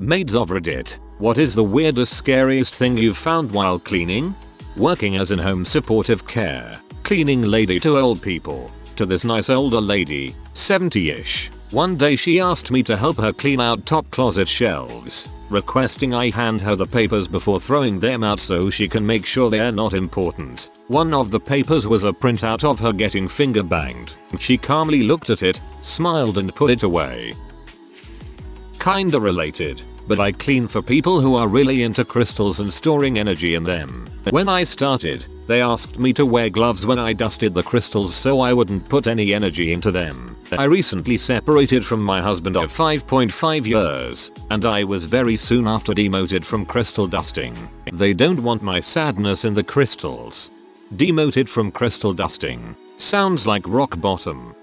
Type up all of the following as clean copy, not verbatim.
Maids of Reddit, what is the weirdest, scariest thing you've found while cleaning? Working as in-home supportive care, cleaning lady to old people, to this nice older lady, 70ish. One day she asked me to help her clean out top closet shelves, requesting I hand her the papers before throwing them out so she can make sure they're not important. One of the papers was a printout of her getting finger banged. She calmly looked at it, smiled and put it away. Kinda related, but I clean for people who are really into crystals and storing energy in them. When I started, they asked me to wear gloves when I dusted the crystals so I wouldn't put any energy into them. I recently separated from my husband of 5.5 years, and I was very soon after demoted from crystal dusting. They don't want my sadness in the crystals. Demoted from crystal dusting. Sounds like rock bottom.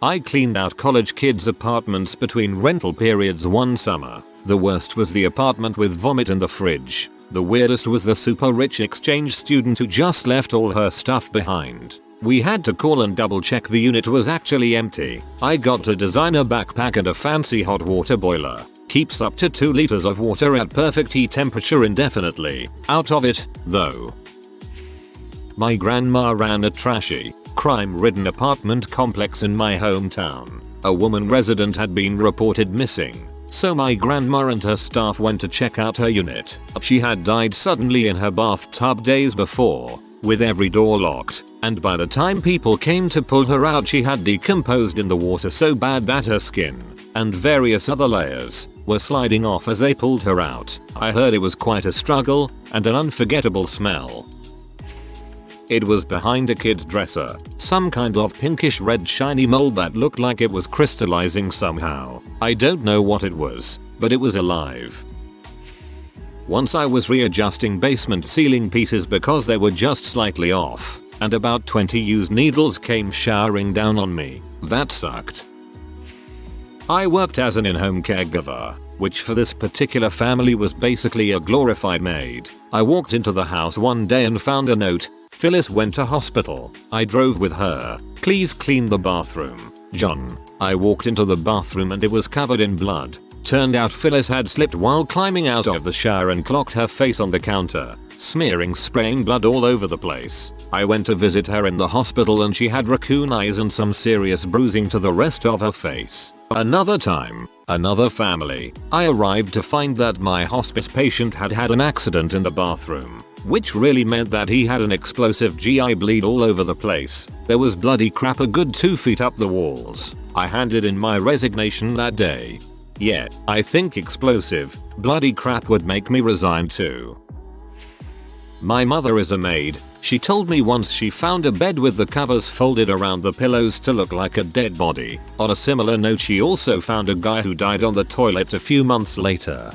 I cleaned out college kids' apartments between rental periods one summer. The worst was the apartment with vomit in the fridge. The weirdest was the super rich exchange student who just left all her stuff behind. We had to call and double check the unit was actually empty. I got a designer backpack and a fancy hot water boiler. Keeps up to 2 liters of water at perfect heat temperature indefinitely. Out of it, though. My grandma ran a trashy, crime-ridden apartment complex in my hometown. A woman resident had been reported missing, so my grandma and her staff went to check out her unit. She had died suddenly in her bathtub days before, with every door locked, and by the time people came to pull her out she had decomposed in the water so bad that her skin, and various other layers, were sliding off as they pulled her out. I heard it was quite a struggle, and an unforgettable smell. It was behind a kid's dresser, some kind of pinkish red shiny mold that looked like it was crystallizing somehow. I don't know what it was, but it was alive. Once I was readjusting basement ceiling pieces because they were just slightly off, and about 20 used needles came showering down on me. That sucked. I worked as an in-home caregiver, which for this particular family was basically a glorified maid. I walked into the house one day and found a note. Phyllis went to hospital. I drove with her. Please clean the bathroom, John. I walked into the bathroom and it was covered in blood. Turned out Phyllis had slipped while climbing out of the shower and clocked her face on the counter, spraying blood all over the place. I went to visit her in the hospital and she had raccoon eyes and some serious bruising to the rest of her face. Another time, another family, I arrived to find that my hospice patient had had an accident in the bathroom, which really meant that he had an explosive GI bleed all over the place. There was bloody crap a good 2 feet up the walls. I handed in my resignation that day. Yeah, I think explosive, bloody crap would make me resign too. My mother is a maid. She told me once she found a bed with the covers folded around the pillows to look like a dead body. On a similar note, she also found a guy who died on the toilet a few months later.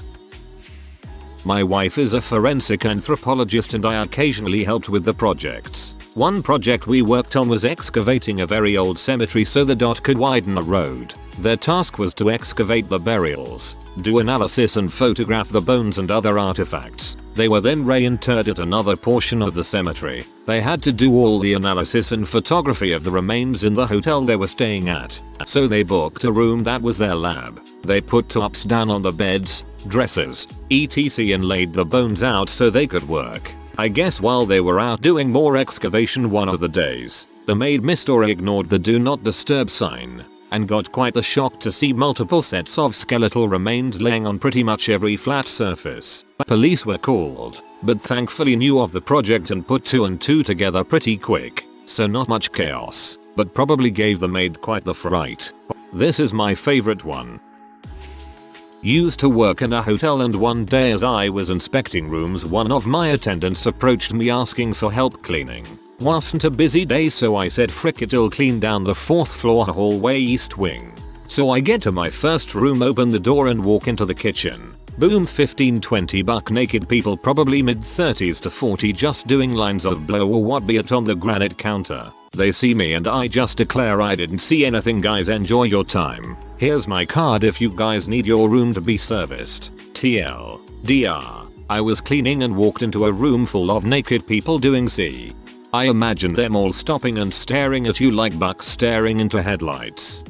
My wife is a forensic anthropologist and I occasionally helped with the projects. One project we worked on was excavating a very old cemetery so the dot could widen a road. Their task was to excavate the burials, do analysis and photograph the bones and other artifacts. They were then reinterred at another portion of the cemetery. They had to do all the analysis and photography of the remains in the hotel they were staying at. So they booked a room that was their lab. They put tops down on the beds, dressers, etc. and laid the bones out so they could work. I guess while they were out doing more excavation one of the days, the maid missed or ignored the do not disturb sign, and got quite the shock to see multiple sets of skeletal remains laying on pretty much every flat surface. Police were called, but thankfully knew of the project and put 2 and 2 together pretty quick, so not much chaos, but probably gave the maid quite the fright. This is my favorite one. Used to work in a hotel and one day as I was inspecting rooms one of my attendants approached me asking for help cleaning. Wasn't a busy day so I said frick it'll clean down the 4th floor hallway east wing. So I get to my first room, open the door and walk into the kitchen. Boom, 15-20 buck naked people probably mid-30s to 40 just doing lines of blow or what be it on the granite counter. They see me and I just declare I didn't see anything. Guys, enjoy your time. Here's my card if you guys need your room to be serviced. TLDR. I was cleaning and walked into a room full of naked people doing C. I imagined them all stopping and staring at you like bucks staring into headlights.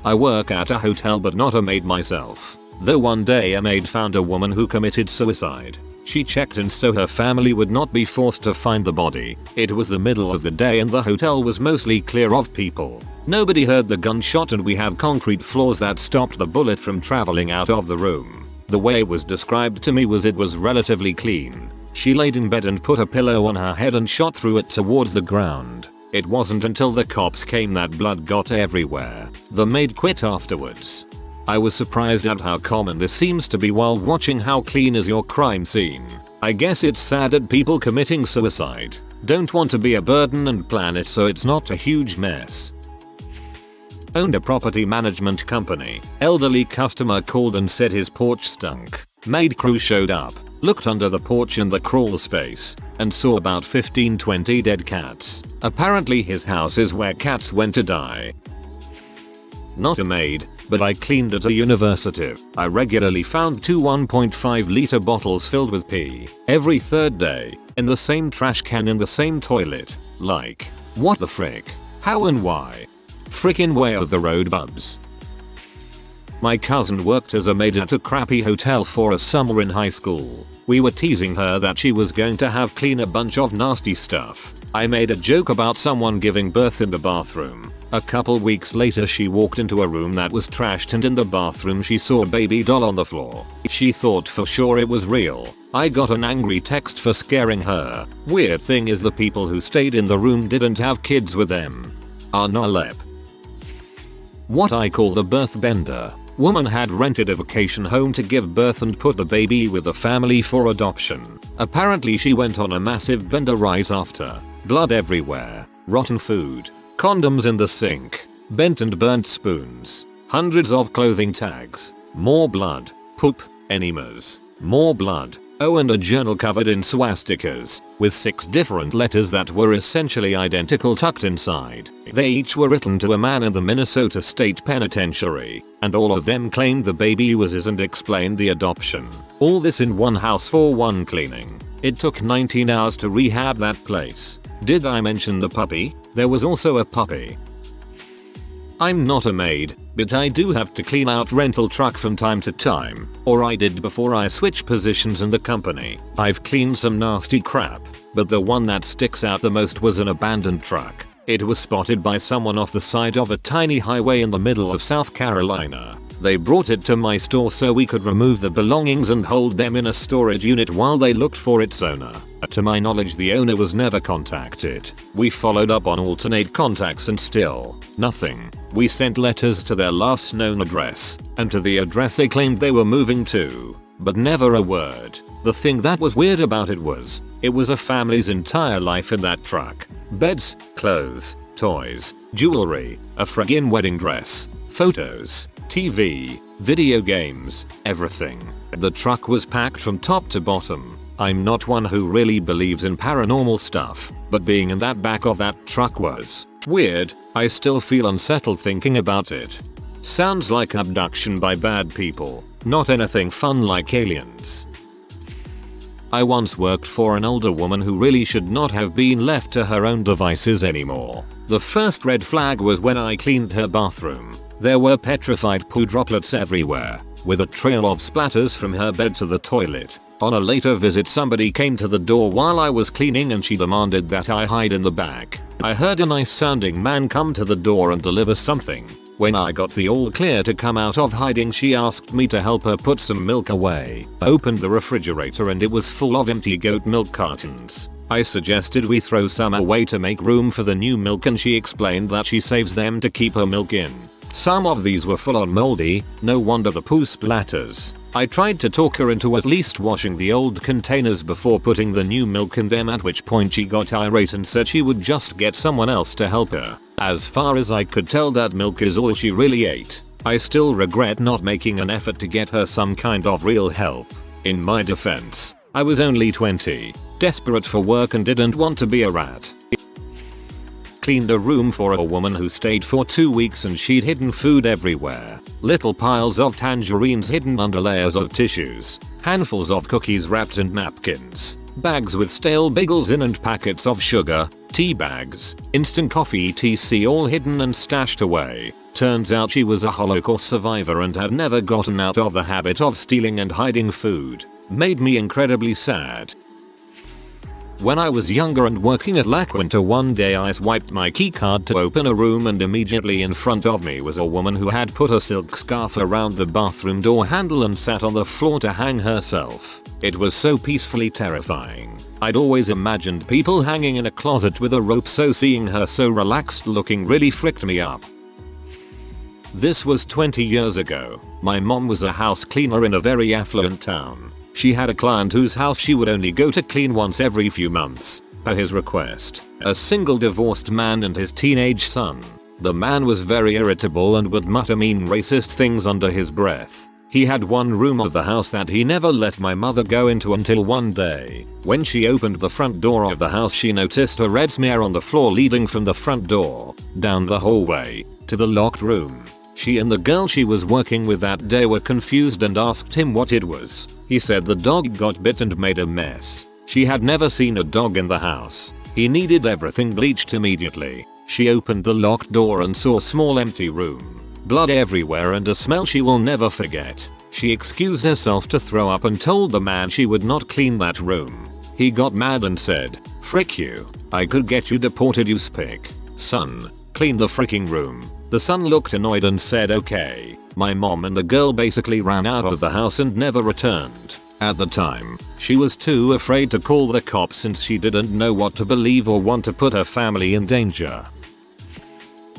I work at a hotel but not a maid myself. Though one day a maid found a woman who committed suicide. She checked in so her family would not be forced to find the body. It was the middle of the day and the hotel was mostly clear of people. Nobody heard the gunshot and we have concrete floors that stopped the bullet from traveling out of the room. The way it was described to me was it was relatively clean. She laid in bed and put a pillow on her head and shot through it towards the ground. It wasn't until the cops came that blood got everywhere. The maid quit afterwards. I was surprised at how common this seems to be while watching how clean is your crime scene. I guess it's sad that people committing suicide don't want to be a burden and plan it so it's not a huge mess. Owned a property management company. Elderly customer called and said his porch stunk. Maid crew showed up, looked under the porch in the crawl space, and saw about 15-20 dead cats. Apparently his house is where cats went to die. Not a maid, but I cleaned at a university. I regularly found two 1.5 liter bottles filled with pee every third day in the same trash can in the same toilet. Like, what the frick? How and why? Frickin' way of the road, bubs. My cousin worked as a maid at a crappy hotel for a summer in high school. We were teasing her that she was going to have clean a bunch of nasty stuff. I made a joke about someone giving birth in the bathroom. A couple weeks later she walked into a room that was trashed and in the bathroom she saw a baby doll on the floor. She thought for sure it was real. I got an angry text for scaring her. Weird thing is the people who stayed in the room didn't have kids with them. Nalep. What I call the birth bender. Woman had rented a vacation home to give birth and put the baby with the family for adoption. Apparently she went on a massive bender right after. Blood everywhere. Rotten food. Condoms in the sink. Bent and burnt spoons. Hundreds of clothing tags. More blood. Poop. Enemas. More blood. Oh, and a journal covered in swastikas, with 6 different letters that were essentially identical tucked inside. They each were written to a man in the Minnesota State Penitentiary, and all of them claimed the baby was his and explained the adoption. All this in one house for one cleaning. It took 19 hours to rehab that place. Did I mention the puppy? There was also a puppy. I'm not a maid, but I do have to clean out rental truck from time to time, or I did before I switched positions in the company. I've cleaned some nasty crap, but the one that sticks out the most was an abandoned truck. It was spotted by someone off the side of a tiny highway in the middle of South Carolina. They brought it to my store so we could remove the belongings and hold them in a storage unit while they looked for its owner. To my knowledge the owner was never contacted. We followed up on alternate contacts and still nothing. We sent letters to their last known address and to the address they claimed they were moving to, but never a word. The thing that was weird about it was a family's entire life in that truck. Beds, clothes, toys, jewelry, a friggin' wedding dress, photos, TV, video games, everything. The truck was packed from top to bottom. I'm not one who really believes in paranormal stuff, but being in that back of that truck was weird. I still feel unsettled thinking about it. Sounds like abduction by bad people, not anything fun like aliens. I once worked for an older woman who really should not have been left to her own devices anymore. The first red flag was when I cleaned her bathroom. There were petrified poo droplets everywhere, with a trail of splatters from her bed to the toilet. On a later visit somebody came to the door while I was cleaning and she demanded that I hide in the back. I heard a nice sounding man come to the door and deliver something. When I got the all clear to come out of hiding she asked me to help her put some milk away. I opened the refrigerator and it was full of empty goat milk cartons. I suggested we throw some away to make room for the new milk and she explained that she saves them to keep her milk in. Some of these were full on moldy, no wonder the poo splatters. I tried to talk her into at least washing the old containers before putting the new milk in them, at which point she got irate and said she would just get someone else to help her. As far as I could tell that milk is all she really ate. I still regret not making an effort to get her some kind of real help. In my defense, I was only 20, desperate for work and didn't want to be a rat. Cleaned a room for a woman who stayed for 2 weeks and she'd hidden food everywhere. Little piles of tangerines hidden under layers of tissues. Handfuls of cookies wrapped in napkins. Bags with stale bagels in and packets of sugar. Tea bags. Instant coffee etc. all hidden and stashed away. Turns out she was a Holocaust survivor and had never gotten out of the habit of stealing and hiding food. Made me incredibly sad. When I was younger and working at Lackwinter, one day I swiped my keycard to open a room and immediately in front of me was a woman who had put a silk scarf around the bathroom door handle and sat on the floor to hang herself. It was so peacefully terrifying. I'd always imagined people hanging in a closet with a rope, so seeing her so relaxed looking really freaked me up. This was 20 years ago. My mom was a house cleaner in a very affluent town. She had a client whose house she would only go to clean once every few months, per his request, a single divorced man and his teenage son. The man was very irritable and would mutter mean racist things under his breath. He had one room of the house that he never let my mother go into until one day. When she opened the front door of the house, she noticed a red smear on the floor leading from the front door, down the hallway, to the locked room. She and the girl she was working with that day were confused and asked him what it was. He said the dog got bit and made a mess. She had never seen a dog in the house. He needed everything bleached immediately. She opened the locked door and saw a small empty room. Blood everywhere and a smell she will never forget. She excused herself to throw up and told the man she would not clean that room. He got mad and said, "Frick you. I could get you deported, you spick. Son, clean the freaking room." The son looked annoyed and said okay. My mom and the girl basically ran out of the house and never returned. At the time, she was too afraid to call the cops since she didn't know what to believe or want to put her family in danger.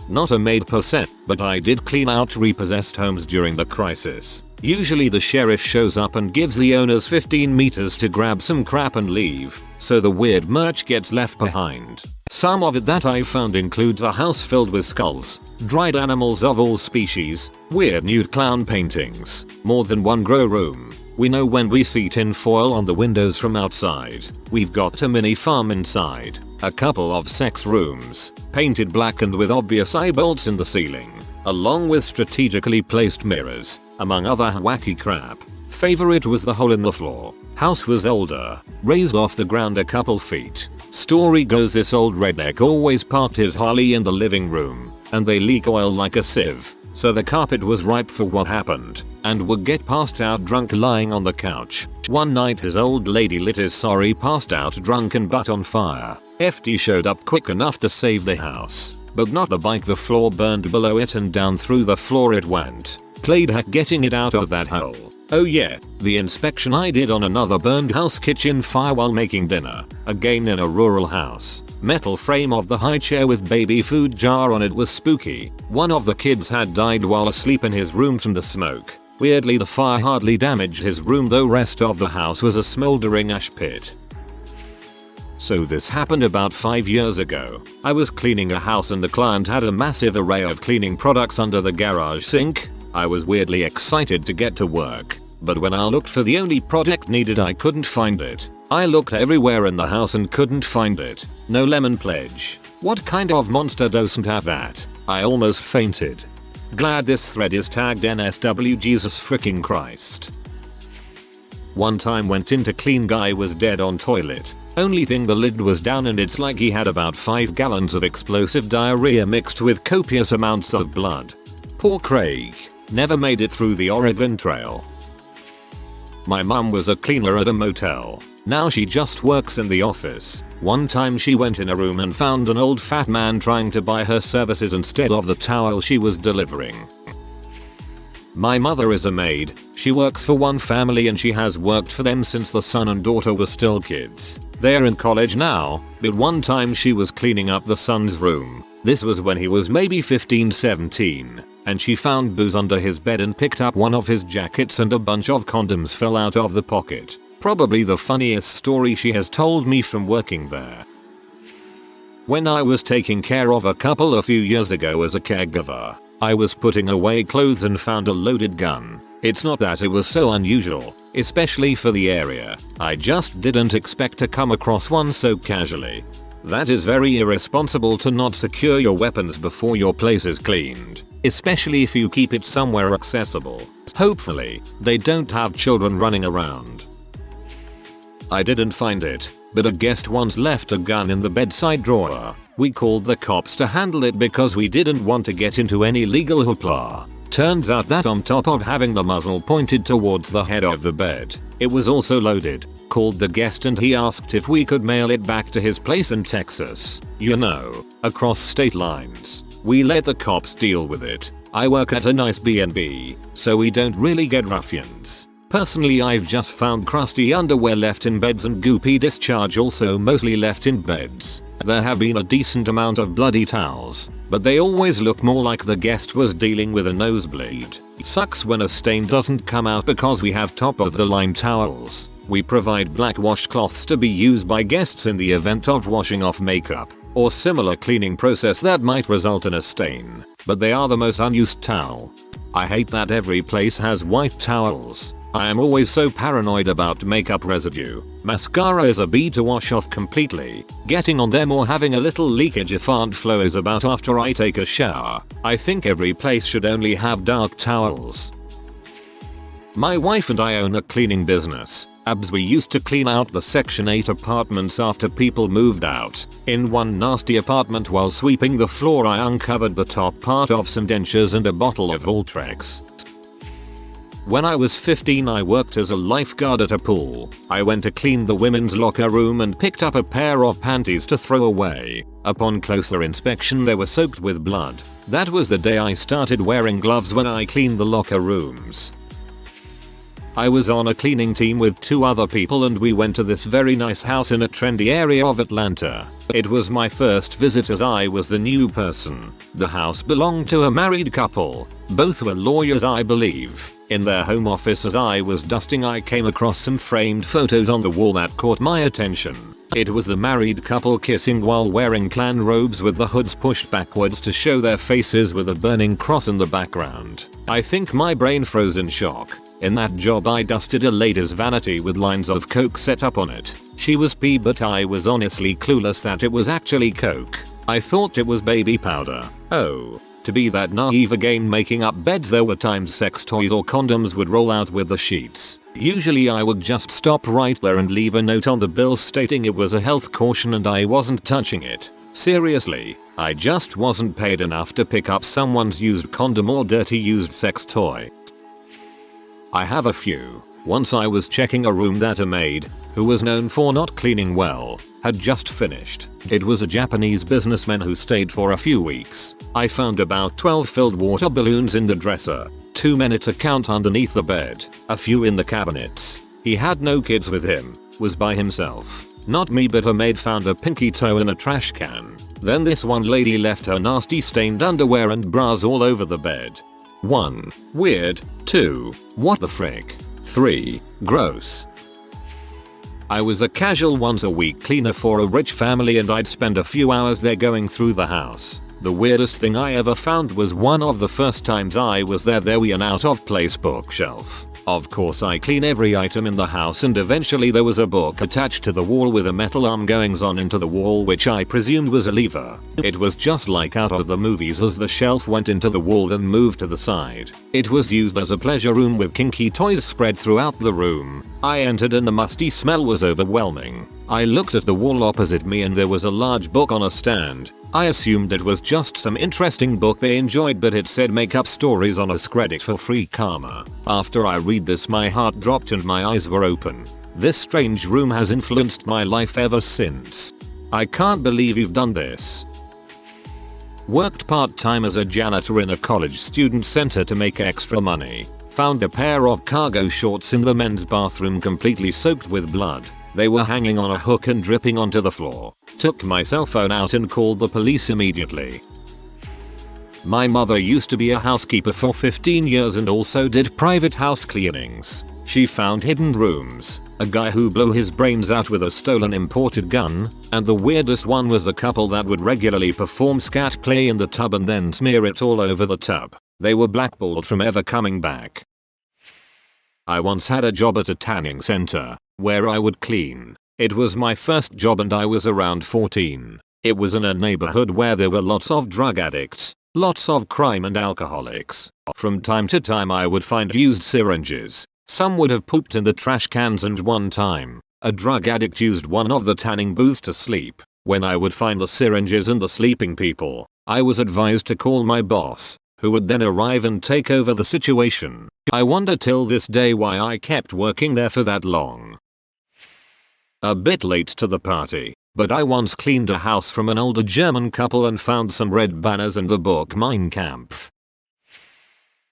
Not a maid per se, but I did clean out repossessed homes during the crisis. Usually the sheriff shows up and gives the owners 15 meters to grab some crap and leave, so the weird merch gets left behind. Some of it that I found includes a house filled with skulls, dried animals of all species, weird nude clown paintings, more than one grow room. We know when we see tin foil on the windows from outside. We've got a mini farm inside, a couple of sex rooms, painted black and with obvious eye bolts in the ceiling, along with strategically placed mirrors, among other wacky crap. Favorite was the hole in the floor. House was older, raised off the ground a couple feet. Story goes this old redneck always parked his Harley in the living room, and they leak oil like a sieve, so the carpet was ripe for what happened, and would get passed out drunk lying on the couch. One night his old lady lit his sorry passed out drunken butt on fire. FD showed up quick enough to save the house, but not the bike. The floor burned below it and down through the floor it went. Played hack getting it out of that hole. Oh yeah, the inspection I did on another burned house kitchen fire while making dinner, again in a rural house. Metal frame of the high chair with baby food jar on it was spooky. One of the kids had died while asleep in his room from the smoke. Weirdly the fire hardly damaged his room though, rest of the house was a smoldering ash pit. So this happened about 5 years ago. I was cleaning a house and the client had a massive array of cleaning products under the garage sink. I was weirdly excited to get to work, but when I looked for the only product needed I couldn't find it. I looked everywhere in the house and couldn't find it. No lemon pledge. What kind of monster doesn't have that? I almost fainted. Glad this thread is tagged NSW Jesus freaking Christ. One time went in to clean, guy was dead on toilet. Only thing the lid was down and it's like he had about 5 gallons of explosive diarrhea mixed with copious amounts of blood. Poor Craig. Never made it through the Oregon Trail. My mum was a cleaner at a motel. Now she just works in the office. One time she went in a room and found an old fat man trying to buy her services instead of the towel she was delivering. My mother is a maid. She works for one family and she has worked for them since the son and daughter were still kids. They're in college now, but one time she was cleaning up the son's room. This was when he was maybe 15-17. And she found booze under his bed and picked up one of his jackets and a bunch of condoms fell out of the pocket. Probably the funniest story she has told me from working there. When I was taking care of a couple a few years ago as a caregiver, I was putting away clothes and found a loaded gun. It's not that it was so unusual, especially for the area. I just didn't expect to come across one so casually. That is very irresponsible to not secure your weapons before your place is cleaned, especially if you keep it somewhere accessible. Hopefully, they don't have children running around. I didn't find it, but a guest once left a gun in the bedside drawer. We called the cops to handle it because we didn't want to get into any legal hoopla. Turns out that on top of having the muzzle pointed towards the head of the bed, it was also loaded. Called the guest and he asked if we could mail it back to his place in Texas. You know, across state lines. We let the cops deal with it. I work at a nice B&B, so we don't really get ruffians. Personally, I've just found crusty underwear left in beds and goopy discharge also mostly left in beds. There have been a decent amount of bloody towels, but they always look more like the guest was dealing with a nosebleed. Sucks when a stain doesn't come out because we have top of the line towels. We provide black washcloths to be used by guests in the event of washing off makeup or similar cleaning process that might result in a stain, but they are the most unused towel. I hate that every place has white towels. I am always so paranoid about makeup residue. Mascara is a B to wash off completely. Getting on them or having a little leakage if aunt Flo is about after I take a shower. I think every place should only have dark towels. My wife and I own a cleaning business. We used to clean out the Section 8 apartments after people moved out. In one nasty apartment while sweeping the floor I uncovered the top part of some dentures and a bottle of Ultrex. When I was 15 I worked as a lifeguard at a pool. I went to clean the women's locker room and picked up a pair of panties to throw away. Upon closer inspection they were soaked with blood. That was the day I started wearing gloves when I cleaned the locker rooms. I was on a cleaning team with 2 other people and we went to this very nice house in a trendy area of Atlanta. It was my first visit as I was the new person. The house belonged to a married couple. Both were lawyers I believe. In their home office as I was dusting I came across some framed photos on the wall that caught my attention. It was the married couple kissing while wearing clan robes with the hoods pushed backwards to show their faces with a burning cross in the background. I think my brain froze in shock. In that job I dusted a lady's vanity with lines of coke set up on it. She was pee but I was honestly clueless that it was actually coke. I thought it was baby powder. Oh. To be that naive again making up beds there were times sex toys or condoms would roll out with the sheets. Usually I would just stop right there and leave a note on the bill stating it was a health caution and I wasn't touching it. Seriously, I just wasn't paid enough to pick up someone's used condom or dirty used sex toy. I have a few. Once I was checking a room that a maid, who was known for not cleaning well, had just finished. It was a Japanese businessman who stayed for a few weeks. I found about 12 filled water balloons in the dresser, 2 men at a count underneath the bed, a few in the cabinets. He had no kids with him, was by himself. Not me but a maid found a pinky toe in a trash can. Then this one lady left her nasty stained underwear and bras all over the bed. 1. Weird. 2. What the frick? 3. Gross. I was a casual once a week cleaner for a rich family and I'd spend a few hours there going through the house. The weirdest thing I ever found was one of the first times I was there was an out of place bookshelf. Of course I clean every item in the house and eventually there was a book attached to the wall with a metal arm goings on into the wall which I presumed was a lever. It was just like out of the movies as the shelf went into the wall then moved to the side. It was used as a pleasure room with kinky toys spread throughout the room. I entered and the musty smell was overwhelming. I looked at the wall opposite me and there was a large book on a stand. I assumed it was just some interesting book they enjoyed but it said make up stories on AskReddit for free karma. After I read this my heart dropped and my eyes were open. This strange room has influenced my life ever since. I can't believe you've done this. Worked part-time as a janitor in a college student center to make extra money. Found a pair of cargo shorts in the men's bathroom completely soaked with blood. They were hanging on a hook and dripping onto the floor. Took my cell phone out and called the police immediately. My mother used to be a housekeeper for 15 years and also did private house cleanings. She found hidden rooms, a guy who blew his brains out with a stolen imported gun, and the weirdest one was a couple that would regularly perform scat play in the tub and then smear it all over the tub. They were blackballed from ever coming back. I once had a job at a tanning center, where I would clean. It was my first job and I was around 14. It was in a neighborhood where there were lots of drug addicts, lots of crime and alcoholics. From time to time I would find used syringes. Some would have pooped in the trash cans and one time, A drug addict used one of the tanning booths to sleep. When I would find the syringes and the sleeping people, I was advised to call my boss, who would then arrive and take over the situation. I wonder till this day why I kept working there for that long. A bit late to the party, but I once cleaned a house from an older German couple and found some red banners and the book Mein Kampf.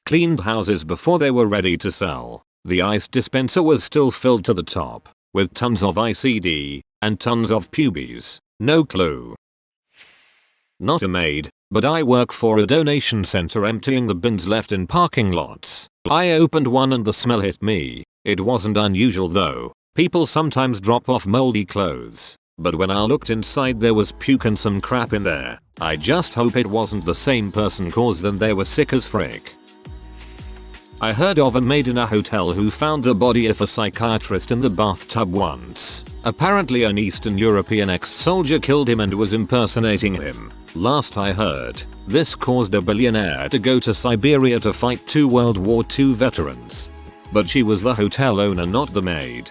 Cleaned houses before they were ready to sell. The ice dispenser was still filled to the top, with tons of ICD, and tons of pubes. No clue. Not a maid, but I work for a donation center emptying the bins left in parking lots. I opened one and the smell hit me. It wasn't unusual though. People sometimes drop off moldy clothes. But when I looked inside there was puke and some crap in there. I just hope it wasn't the same person cause then they were sick as frick. I heard of a maid in a hotel who found the body of a psychiatrist in the bathtub once. Apparently an Eastern European ex-soldier killed him and was impersonating him. Last I heard, this caused a billionaire to go to Siberia to fight 2 World War II veterans. But she was the hotel owner, not the maid.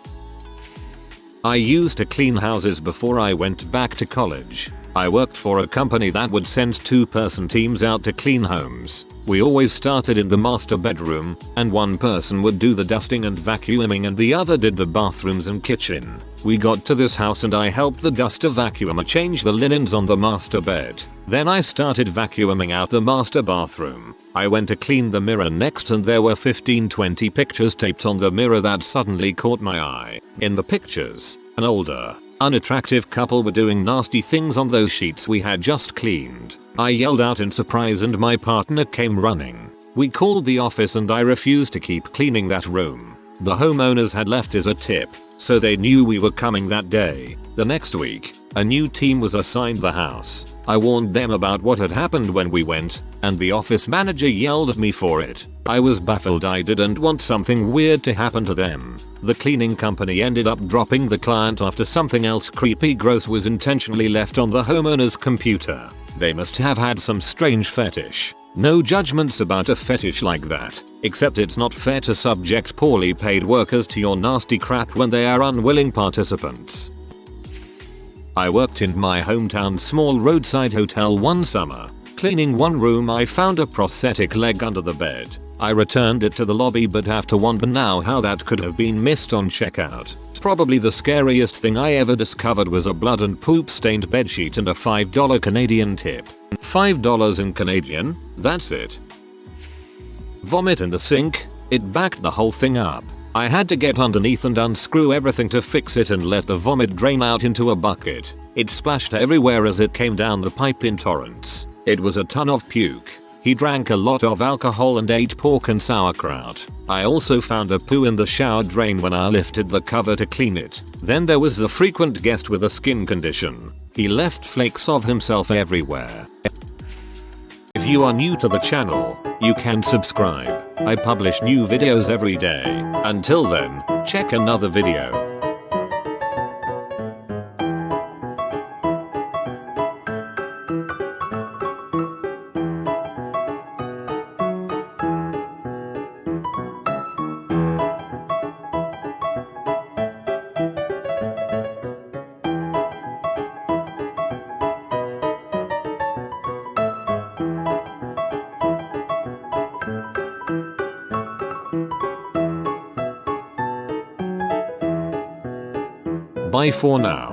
I used to clean houses before I went back to college. I worked for a company that would send 2-person teams out to clean homes. We always started in the master bedroom, and one person would do the dusting and vacuuming and the other did the bathrooms and kitchen. We got to this house and I helped the duster vacuumer change the linens on the master bed. Then I started vacuuming out the master bathroom. I went to clean the mirror next and there were 15-20 pictures taped on the mirror that suddenly caught my eye. In the pictures, an older, unattractive couple were doing nasty things on those sheets we had just cleaned. I yelled out in surprise and my partner came running. We called the office and I refused to keep cleaning that room. The homeowners had left as a tip, so they knew we were coming that day. The next week, a new team was assigned the house. I warned them about what had happened when we went, and the office manager yelled at me for it. I was baffled. I didn't want something weird to happen to them. The cleaning company ended up dropping the client after something else creepy gross was intentionally left on the homeowner's computer. They must have had some strange fetish. No judgments about a fetish like that, except it's not fair to subject poorly paid workers to your nasty crap when they are unwilling participants. I worked in my hometown small roadside hotel one summer. Cleaning one room I found a prosthetic leg under the bed. I returned it to the lobby but have to wonder now how that could have been missed on checkout. Probably the scariest thing I ever discovered was a blood and poop stained bedsheet and a $5 Canadian tip. $5 in Canadian? That's it. Vomit in the sink? It backed the whole thing up. I had to get underneath and unscrew everything to fix it and let the vomit drain out into a bucket. It splashed everywhere as it came down the pipe in torrents. It was a ton of puke. He drank a lot of alcohol and ate pork and sauerkraut. I also found a poo in the shower drain when I lifted the cover to clean it. Then there was the frequent guest with a skin condition. He left flakes of himself everywhere. If you are new to the channel, you can subscribe. I publish new videos every day. Until then, check another video. Bye for now.